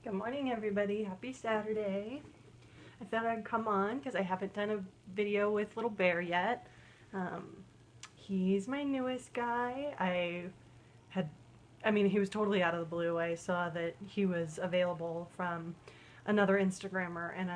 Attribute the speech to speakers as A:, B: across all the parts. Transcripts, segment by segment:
A: Good morning, everybody. Happy Saturday. I thought I'd come on because I haven't done a video with Little Bear yet. Um, he's my newest guy. He was totally out of the blue. I saw that he was available from another Instagrammer, and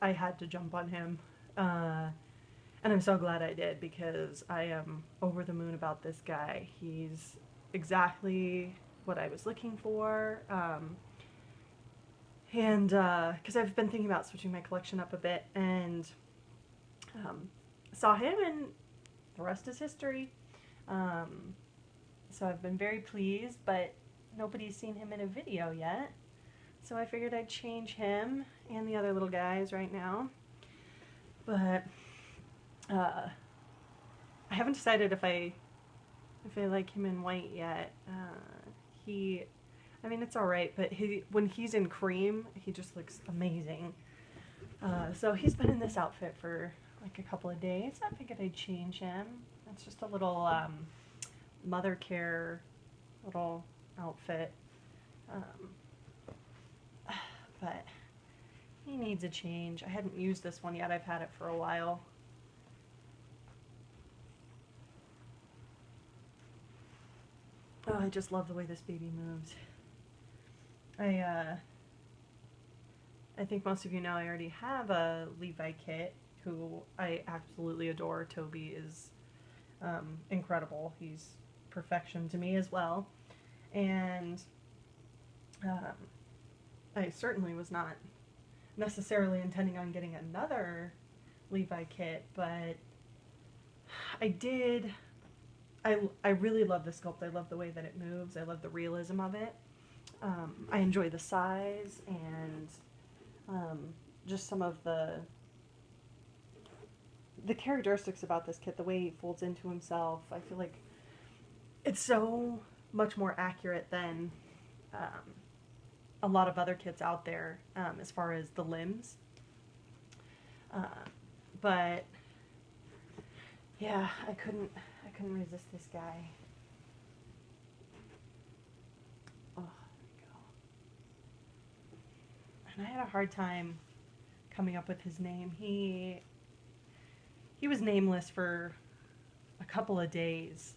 A: I had to jump on him. And I'm so glad I did because I am over the moon about this guy. He's exactly what I was looking for. And because I've been thinking about switching my collection up a bit, and um, saw him, and the rest is history. Um, so I've been very pleased, but nobody's seen him in a video yet. So I figured I'd change him and the other little guys right now. But I haven't decided if I like him in white yet. It's all right, but when he's in cream, he just looks amazing. So he's been in this outfit for like a couple of days. I figured I'd change him. It's just a little mother care little outfit. But he needs a change. I hadn't used this one yet. I've had it for a while. Oh, I just love the way this baby moves. I think most of you know I already have a Levi kit who I absolutely adore. Toby is incredible. He's perfection to me as well. And I certainly was not necessarily intending on getting another Levi kit, but I did. I really love the sculpt. I love the way that it moves. I love the realism of it. I enjoy the size and just some of the characteristics about this kit, the way he folds into himself. I feel like it's so much more accurate than a lot of other kits out there as far as the limbs. But yeah, I couldn't resist this guy. Oh, there we go. And I had a hard time coming up with his name. He was nameless for a couple of days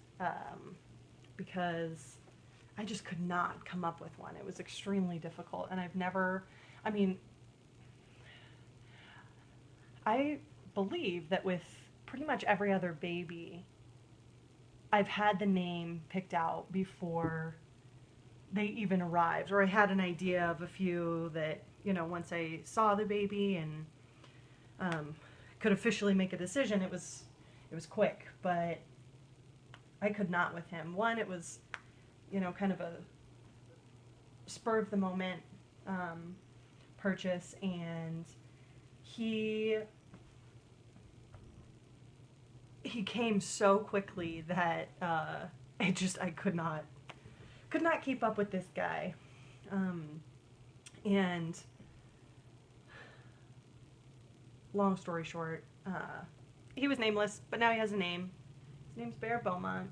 A: because I just could not come up with one. It was extremely difficult, and I believe that with pretty much every other baby, I've had the name picked out before they even arrived, or I had an idea of a few that, once I saw the baby and could officially make a decision, it was quick. But I could not with him. One, it was, kind of a spur of the moment purchase, and he came so quickly that I could not keep up with this guy. And long story short, he was nameless, but now he has a name. His name's Bear Beaumont,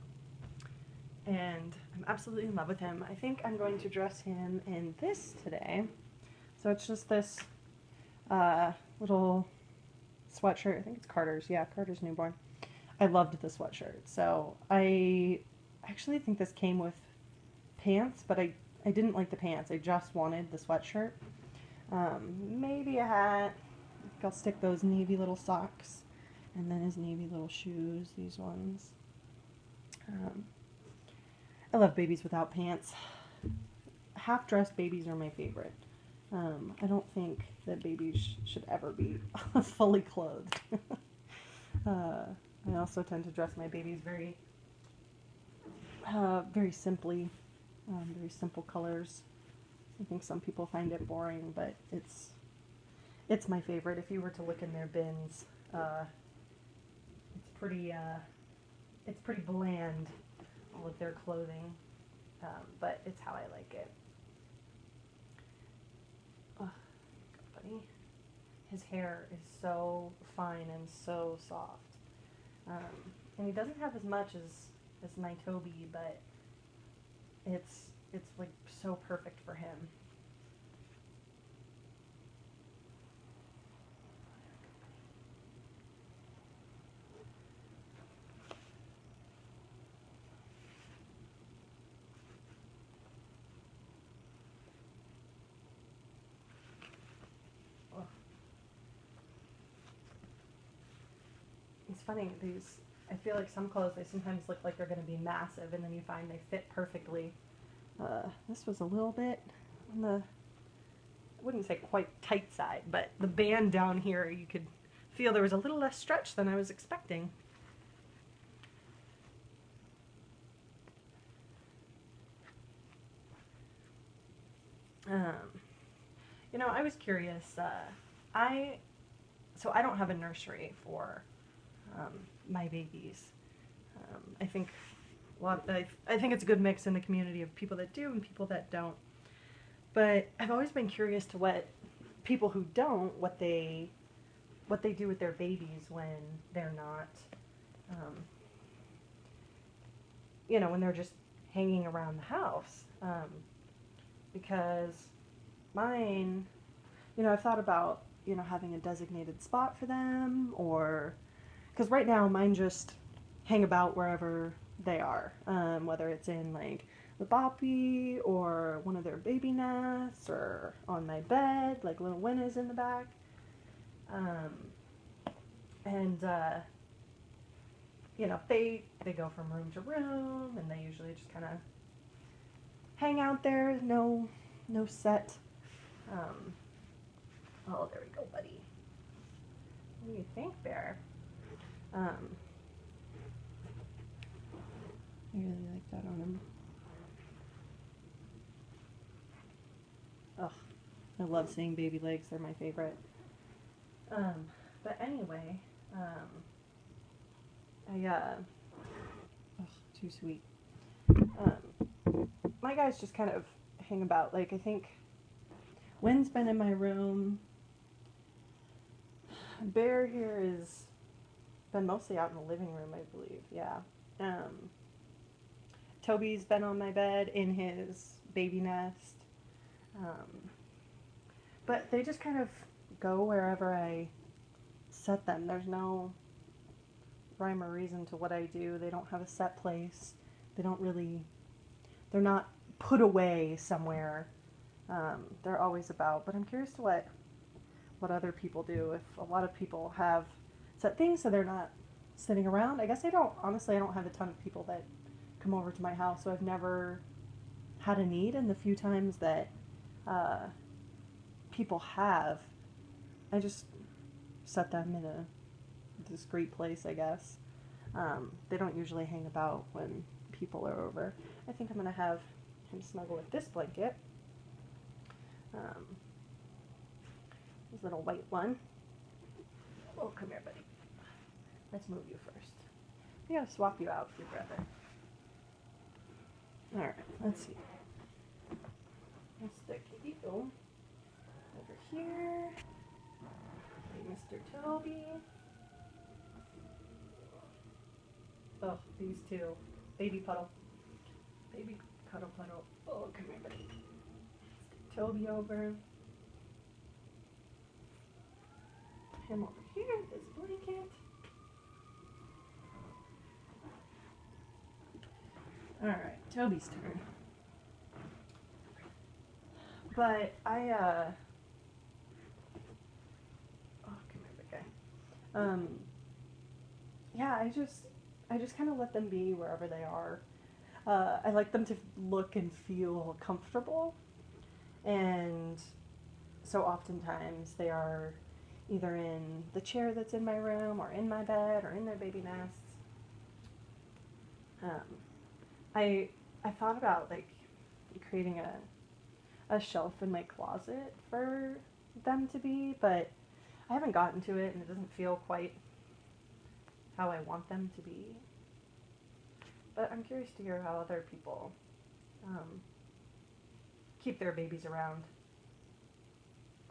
A: and I'm absolutely in love with him. I think I'm going to dress him in this today. So it's just this little sweatshirt. I think it's Carter's. Yeah, Carter's newborn. I loved the sweatshirt. So I actually think this came with pants, but I didn't like the pants. I just wanted the sweatshirt. Maybe a hat. I think I'll stick those navy little socks, and then his navy little shoes, these ones. I love babies without pants. Half-dressed babies are my favorite. I don't think that babies should ever be fully clothed. I also tend to dress my babies very simply, very simple colors. I think some people find it boring, but it's my favorite. If you were to look in their bins, it's pretty bland, all of their clothing, but it's how I like it. Oh, buddy. His hair is so fine and so soft. And he doesn't have as much as my Toby, but it's like so perfect for him. It's funny, these, I feel like some clothes, they sometimes look like they're going to be massive, and then you find they fit perfectly. This was a little bit on the, I wouldn't say quite tight side, but the band down here, you could feel there was a little less stretch than I was expecting. You know, I was curious. So I don't have a nursery for my babies. I think I think it's a good mix in the community of people that do and people that don't. But I've always been curious to what people who don't, what they do with their babies when they're not, you know, when they're just hanging around the house. Because mine, you know, I've thought about, you know, having a designated spot for them, or, because right now mine just hang about wherever they are, whether it's in like the boppy or one of their baby nests or on my bed, like little Winnie's in the back. And you know, they go from room to room, and they usually just kind of hang out there. No set. Oh, there we go, buddy. What do you think, Bear? I really like that on him. Ugh, I love seeing baby legs. They're my favorite. But anyway, too sweet. My guys just kind of hang about. Like, I think Wynn's been in my room. Bear here has been mostly out in the living room, I believe. Yeah. Toby's been on my bed in his baby nest. But they just kind of go wherever I set them. There's no rhyme or reason to what I do. They don't have a set place. They're not put away somewhere. They're always about. But I'm curious to what other people do. If a lot of people have set things so they're not sitting around. I guess I don't have a ton of people that come over to my house, so I've never had a need. And the few times that people have, I just set them in a discreet place, I guess. They don't usually hang about when people are over. I think I'm going to have him snuggle with this blanket. This little white one. Oh, come here, buddy. Let's move you first. We gotta swap you out with your brother. Alright, let's see. Let's stick you over here. Mr. Toby. Oh, these two. Baby puddle. Baby cuddle puddle. Oh, come here, buddy. Stick Toby over. Him over here, this blanket. Alright, Toby's turn. But oh, come here, big guy. Yeah, I just kind of let them be wherever they are. I like them to look and feel comfortable, and so oftentimes they are either in the chair that's in my room, or in my bed, or in their baby nests. I thought about like creating a shelf in my closet for them to be, but I haven't gotten to it, and it doesn't feel quite how I want them to be. But I'm curious to hear how other people keep their babies around.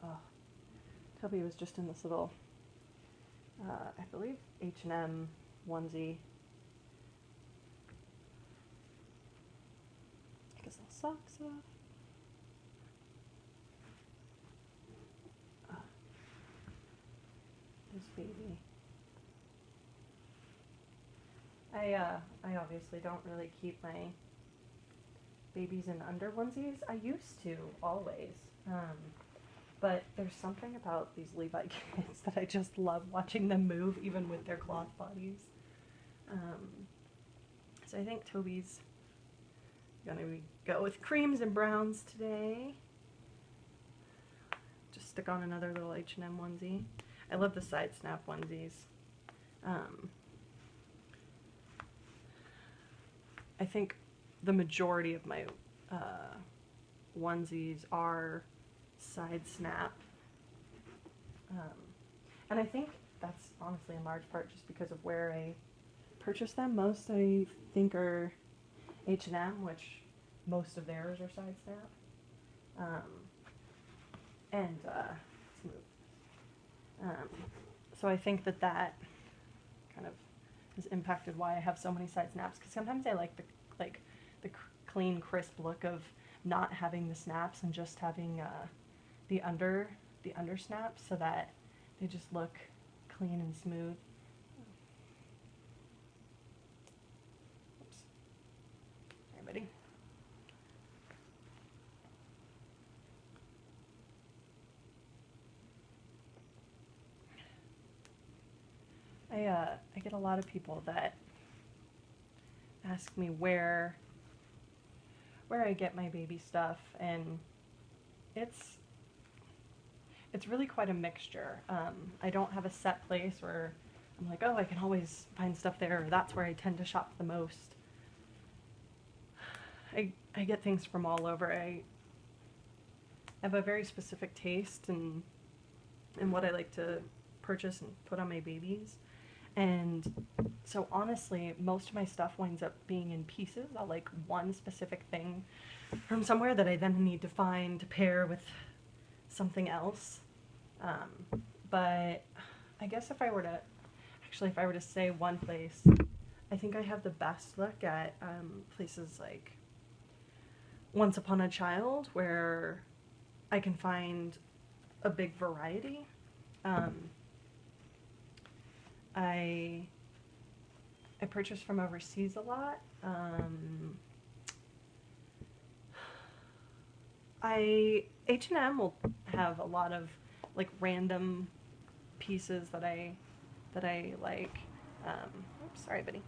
A: Oh, Toby was just in this little, I believe, H&M onesie. Take his little socks off. Oh, this baby. I obviously don't really keep my babies in under onesies. I used to, always. But there's something about these Levi kids that I just love watching them move, even with their cloth bodies. So I think Toby's gonna go with creams and browns today. Just stick on another little H&M onesie. I love the side snap onesies. I think the majority of my onesies are side snap. And I think that's honestly in large part just because of where I purchase them. Most I think are H&M, which most of theirs are side snap. So I think that kind of has impacted why I have so many side snaps, because sometimes I like the clean, crisp look of not having the snaps and just having the under snaps, so that they just look clean and smooth. Oops. Sorry, buddy. I get a lot of people that ask me where I get my baby stuff, and it's really quite a mixture. I don't have a set place where I'm like, oh, I can always find stuff there, or that's where I tend to shop the most. I get things from all over. I have a very specific taste in what I like to purchase and put on my babies. And so honestly, most of my stuff winds up being in pieces. I'll like one specific thing from somewhere that I then need to find to pair with something else. But I guess if I were to say one place, I think I have the best look at places like Once Upon a Child, where I can find a big variety. I purchase from overseas a lot. H&M will have a lot of like random pieces that I like. Oops, sorry, buddy.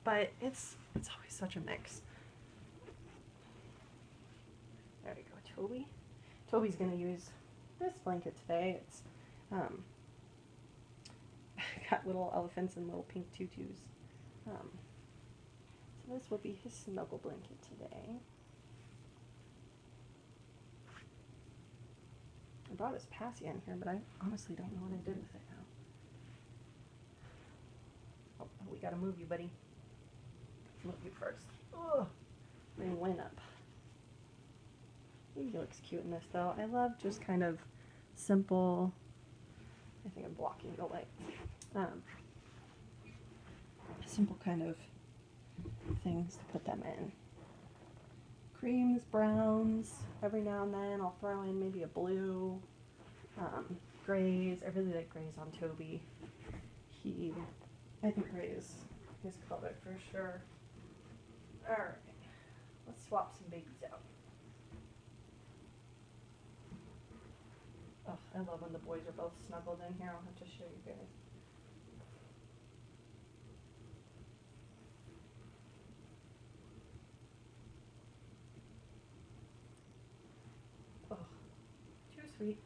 A: But it's always such a mix. There we go, Toby. Toby's gonna use this blanket today. It's got little elephants and little pink tutus. So this will be his snuggle blanket today. I brought his Passia in here, but I honestly don't know what I did with it now. Oh, we gotta move you, buddy. Move you first. Ugh. Bring Win up. He looks cute in this, though. I love just kind of simple. I think I'm blocking the light. Simple kind of things to put them in. Creams, browns. Every now and then I'll throw in maybe a blue. Grays. I really like grays on Toby. I think gray is his color for sure. Alright. Let's swap some babies out. Oh, I love when the boys are both snuggled in here. I'll have to show you guys. Oh, too sweet.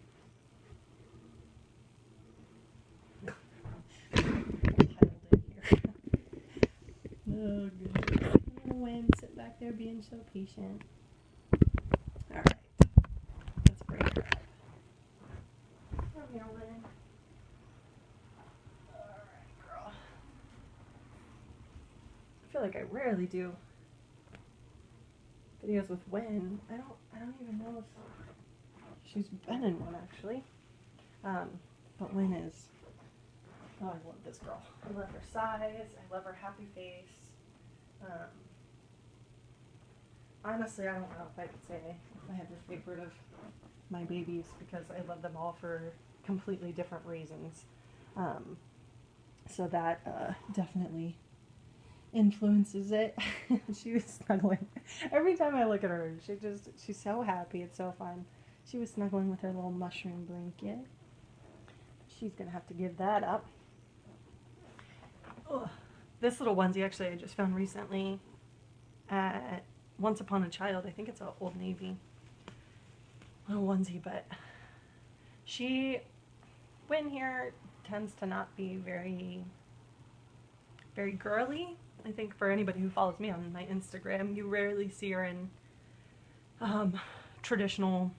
A: Oh, goodness. Win, sit back there being so patient. Alright. Let's bring her up. Come here, Win. Alright, girl. I feel like I rarely do videos with Win. I don't even know if she's been in one, actually. But Win is... Oh, I love this girl. I love her size. I love her happy face. Honestly, I don't know if I could say I have a favorite of my babies, because I love them all for completely different reasons. So that definitely influences it. She was snuggling. Every time I look at her, she's so happy. It's so fun. She was snuggling with her little mushroom blanket. She's gonna have to give that up. Ugh. This little onesie, actually, I just found recently at Once Upon a Child. I think it's an Old Navy little onesie, but Wynn here tends to not be very, very girly. I think for anybody who follows me on my Instagram, you rarely see her in traditional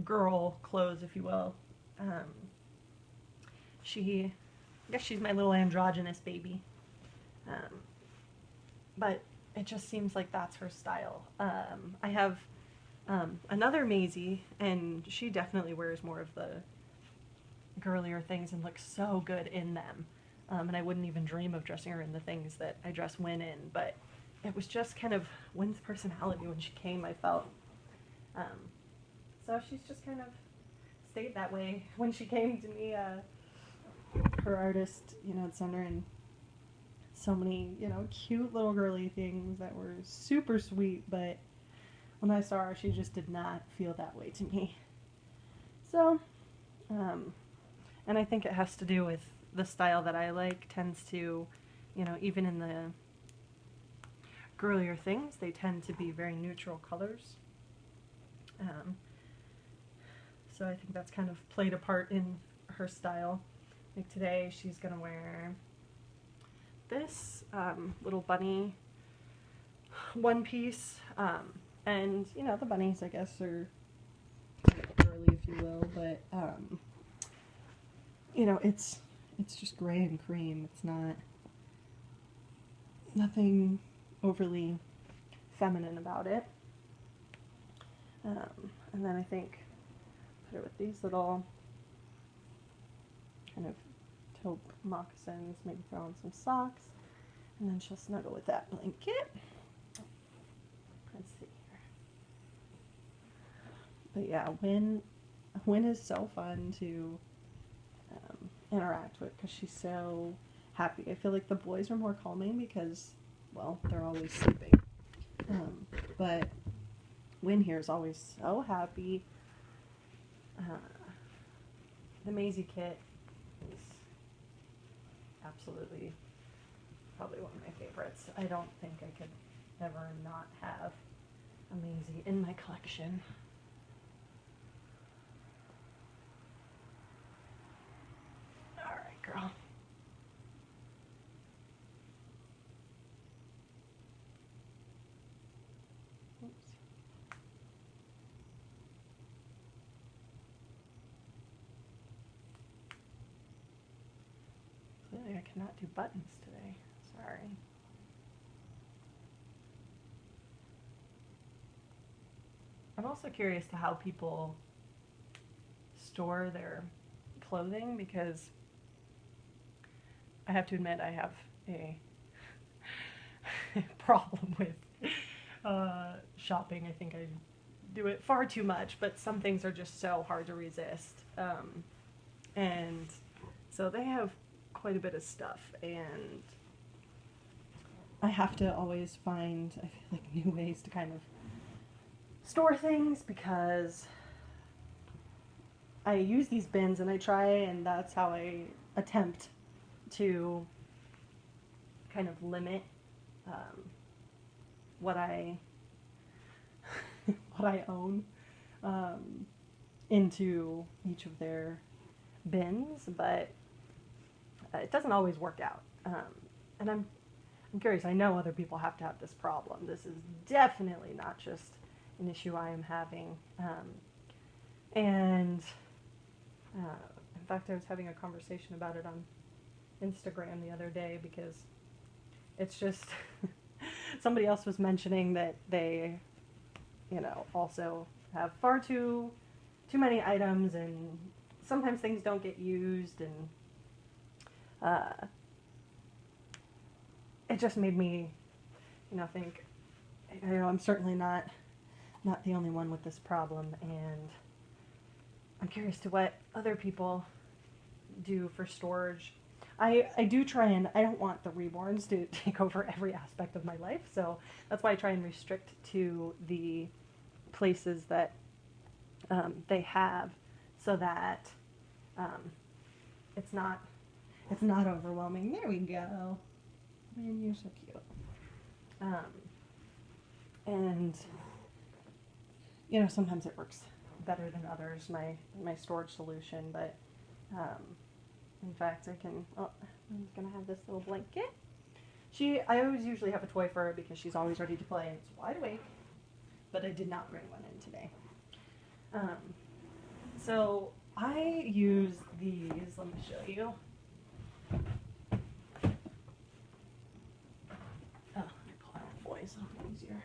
A: girl clothes, if you will. I guess she's my little androgynous baby. But it just seems like that's her style. I have another Maisie, and she definitely wears more of the girlier things and looks so good in them. And I wouldn't even dream of dressing her in the things that I dress Wynn in, but it was just kind of Wynn's personality when she came, I felt. So she's just kind of stayed that way. When she came to me, her artist, had sent her in so many, cute little girly things that were super sweet, but when I saw her, she just did not feel that way to me. So, and I think it has to do with the style that I like tends to, even in the girlier things, they tend to be very neutral colors. So I think that's kind of played a part in her style. Like today, she's gonna wear this little bunny one piece, and the bunnies, I guess, are kind of girly, if you will, but it's just gray and cream. It's nothing overly feminine about it. And then I think put her with these little kind of taupe moccasins, maybe throw on some socks, and then she'll snuggle with that blanket. Let's see here. But yeah, Wynn is so fun to interact with because she's so happy. I feel like the boys are more calming because, well, they're always sleeping. But Wynn here is always so happy. The Maisie kit is absolutely probably one of my favorites. I don't think I could ever not have a Maisie in my collection. Alright, girl. Oops. Clearly I cannot do buttons today. Sorry. I'm also curious to how people store their clothing because I have to admit I have a problem with shopping. I think I do it far too much, but some things are just so hard to resist. And so they have quite a bit of stuff, and I have to always find, I feel like, new ways to kind of store things because I use these bins and I try, and that's how I attempt to kind of limit what I what I own into each of their bins, but it doesn't always work out. And I'm curious. I know other people have to have this problem. This is definitely not just an issue I am having. And in fact, I was having a conversation about it on Instagram the other day because it's just somebody else was mentioning that they, also have far too many items, and sometimes things don't get used, and it just made me, think, I'm certainly not the only one with this problem, and I'm curious to what other people do for storage. I do try, and I don't want the reborns to take over every aspect of my life, so that's why I try and restrict to the places that they have, so that um, it's not overwhelming. There we go. Man, you're so cute. And sometimes it works better than others, my storage solution, but in fact, I'm gonna have this little blanket. I always usually have a toy for her because she's always ready to play and it's wide awake, but I did not bring one in today. So I use these, let me show you. Oh, let me pull out the boys, it'll be easier.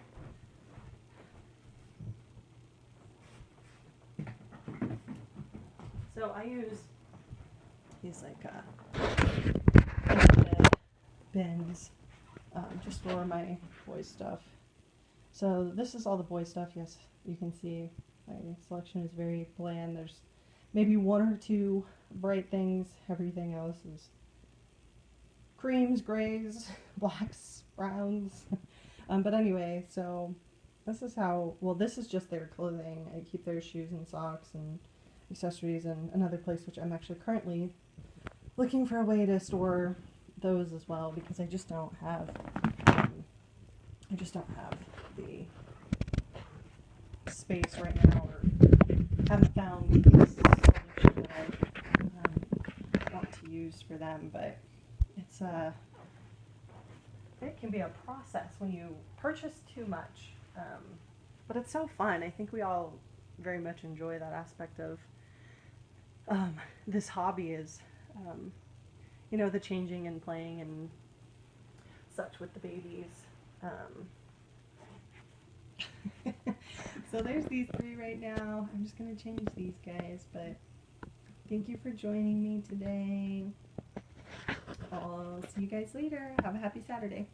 A: So I use these bins just for my boy stuff. So this is all the boy stuff. Yes, you can see my selection is very bland. There's maybe one or two bright things. Everything else is creams, grays, blacks, browns. But anyway, so this is this is just their clothing. I keep their shoes and socks and accessories in another place, which I'm actually currently looking for a way to store those as well, because I just don't have the space right now, or haven't found the solution that I want to use for them. But it can be a process when you purchase too much, but it's so fun. I think we all very much enjoy that aspect of this hobby, is the changing and playing and such with the babies. So there's these three right now. I'm just going to change these guys, but thank you for joining me today. I'll see you guys later. Have a happy Saturday.